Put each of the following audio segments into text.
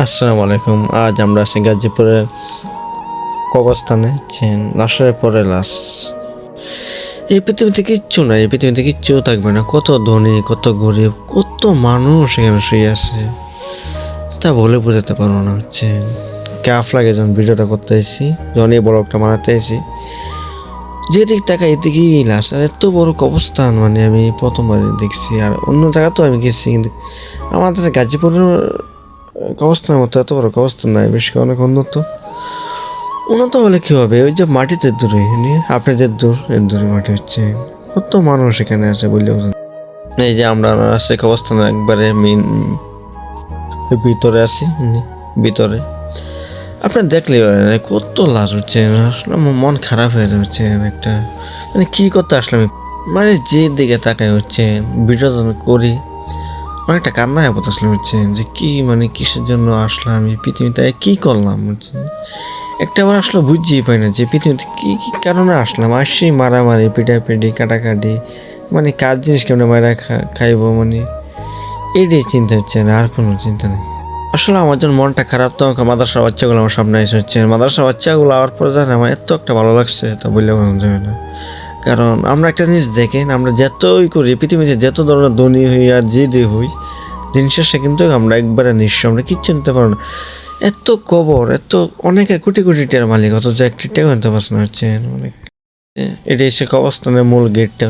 আসসালামু আলাইকুম। আজ আমরা আছি গাজীপুরের কবরস্থানে লাশের পরে লাশ। এই পৃথিবীতে কিচ্ছু নাই, এই পৃথিবীতে কিচ্ছু থাকবে না। কত ধনী, কত গরিব, কত মানুষ এখানে শুয়ে আছে, তা বলে বোঝাতে পারবো না। কাফ লাগে যখন ভিডিওটা করতে এসেছি, যখন এই ব্লগটা বানাতে এসেছি, যেদিক টাকা এদিকেই লাশ। আর এত বড় কবরস্থান মানে আমি প্রথমবার দেখছি। আর অন্য জায়গা তো আমি গেছি, কিন্তু আমাদের গাজীপুরের কবরস্থানের মতো এত বড় কবরস্থান নাই, বেশ অনেক উন্নত। উন্নত হলে কী হবে, ওই যে মাটিতে দূরে আপনি যে দূর এর দূরে মাটি হচ্ছে, কত মানুষ এখানে আছে বললে বোঝেন। এই যে আমরা আছে কবরস্থানের একবারে মেন ভিতরে আছি, ভিতরে আপনার দেখলে কত লাশ হচ্ছে, আসলে মন খারাপ হয়ে যাচ্ছে একটা। মানে কী করতে আসলাম, মানে যে দিকে তাকাই হচ্ছে ভিডিও করি, অনেকটা কান্নায় পথ আসলাম যে কি মানে কিসের জন্য আসলাম আমি পৃথিবীতে, কি করলাম একটা বার আসলে বুঝতেই পাই না যে পৃথিবীতে কি কি কারণে আসলাম। আসছি মারামারি, পিটাপিটি, কাটাকাটি, মানে কার জিনিস কেমন মারা খাইবো, মানে এটাই চিন্তা হচ্ছে না, আর কোনো চিন্তা নেই। আসলে আমার জন্য মনটা খারাপ, তো আমাকে মাদ্রাসার বাচ্চাগুলো আমার সামনে এসে মাদ্রাসার বাচ্চাগুলো আওয়ার পরে জানে আমার এত একটা ভালো লাগছে, তা বললে বলা যাবে না। কারণ আমরা একটা জিনিস দেখেন, আমরা যতই করি পৃথিবীতে, যত ধরনের ধনী হই আর যে হই, দিন শেষে কিন্তু আমরা একবারে নিঃস্ব, আমরা কিচ্ছু নিতে পারবো না। এত কবর, এত অনেকে কোটি কোটি টাকার মালিক, অথচ একটি টাকা নিতে পারছে না অনেক। এটা এসে কবরস্থানের মূল গেটটা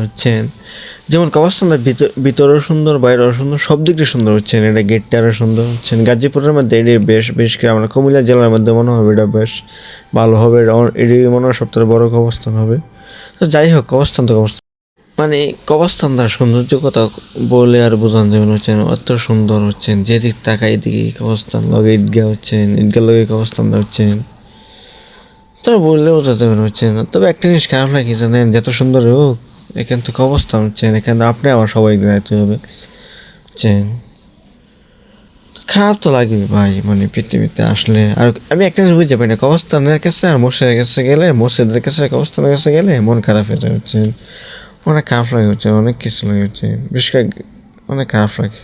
যেমন কবরস্থানের ভিতরেও সুন্দর, বাইরেও সুন্দর, সব দিক দিয়ে সুন্দর এটা গেটটা আরও সুন্দর গাজীপুরের মধ্যে এটি বেশ করে আমরা কুমিল্লা জেলার মধ্যে মনে হবে এটা বেশ ভালো হবে। এটি মনে হয় সবথেকে বড় কবরস্থান হবে। তো যাই হোক, কবরস্থান তো কবরস্থান, মানে কবরস্থানটার সৌন্দর্য কথা বলে আর বোঝানো যাবে না। অত সুন্দর যেদিক তাকাই এদিকে কবরস্থান, লগে ঈদগাহ ঈদগাহ লগে কবরস্থানটা তারা বললেও বোঝাতে পারে না। তবে একটা জিনিস খারাপ লাগে জানেন, যত সুন্দর হোক এখান থেকে অবস্থান এখানে আপনি আমার সবাই গ্রাইতে হবে খারাপ তো লাগবে ভাই, মানে পৃথিবীতে আসলে। আর আমি একটা জিনিস বুঝতে পারি না, কবরস্থানের কাছে আর মসজিদের কাছে গেলে, মসজিদের কাছে কবরস্থানের কাছে গেলে মন খারাপ হয়ে যায় অনেক খারাপ লাগে অনেক কিছু লাগে বিশেষ করে অনেক খারাপ লাগে।